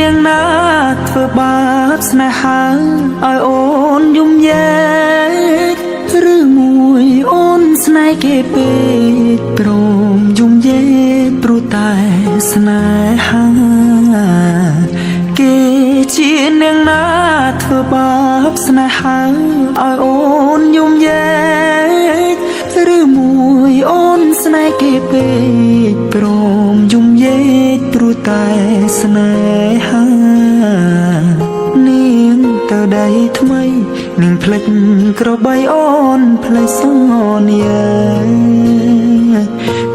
នាងណាធ្វើបាបស្នេហាឲ្យអូនយំយែកឬមួយអូនស្នេហ៍គេពេកព្រមយំយែកព្រោះតែស្នេហាគេជានាងណាធ្វើបាបស្នេហាឲ្យអូនយំយែកឬមួយអូនស្នេហ៍គេពេកព្រមយំយែកព្រោះតែស្នេហានាងទៅដៃថ្មីនាងភ្លេចក្របីអូនភ្លេចសន្យា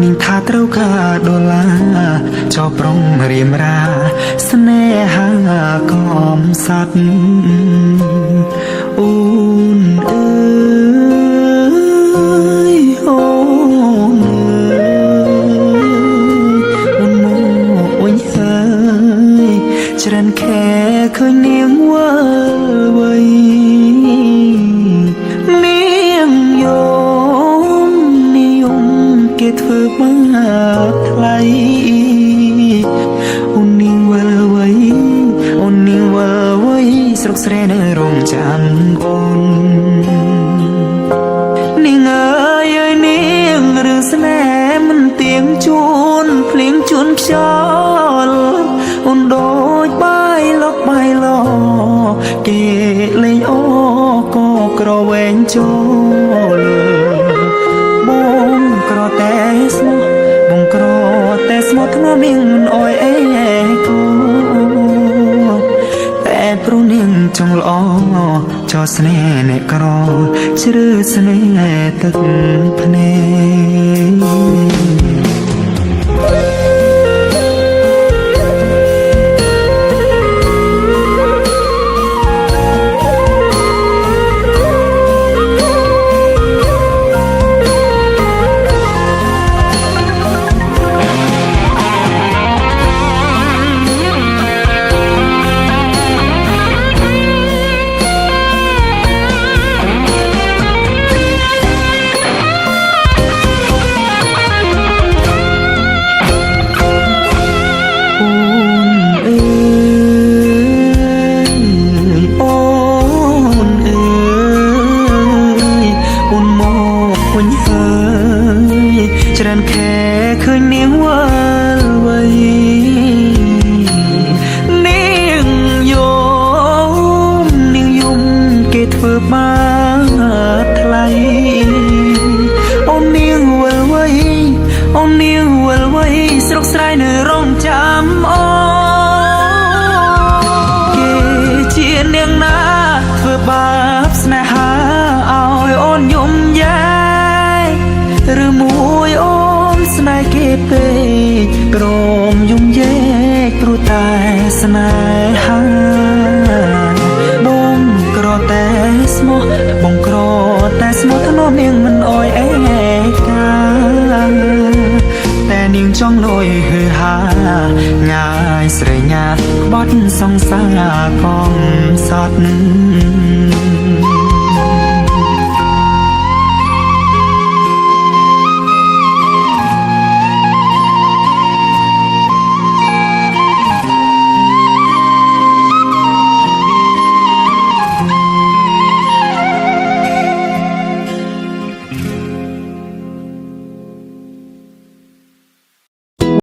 នាងថាត្រូវការដុល្លារចោលប្រុងរៀមរាស្នេហាកំសត់អូនអើយអូនអូនមកវិញហើយច្រើនខែឃើញនាងវើវៃនាងនិយមគេធ្វើបាបថ្លៃអូននាងវើវៃអូននាងវើវៃស្រុកស្រែនៅរងចាំអូននាងអើយនាងរឿងស្នេហ៍មិនទៀងជួនភ្លៀងជួនខ្យល់អូនដូចបាយលុកបាយឡគេលេងអូក៏ក្រវែងចូលបងក្រតែស្មោះបងក្រតែស្មោះធ្ងន់នាងមិនអយអេគូតែព្រោះនាងចង់ល្អចោលស្នេហ៍អ្នកក្រជ្រឺស្នេហ៍ទឹកភ្នែកច្រើនខែឃើញនាងវើវៃនាងយំគេធ្វើបាបថ្លៃអូននាងវើវៃអូននាងវើវៃស្រុកស្រែនៅរងចាំអូគេជានាងណាធ្វើបាបស្នេហាឲ្យអូនយំយែកឬមួយអូនស្នេហ៍គេពេកព្រមយំយែកព្រោះតែស្នេហាបងក្រតែស្មោះបងក្រតែស្មោះធ្នមនាងមិនអយអេកាតែនាងចង់លយហឺហាងាយស្រេញញាតក្បត់សង្សារកំសត់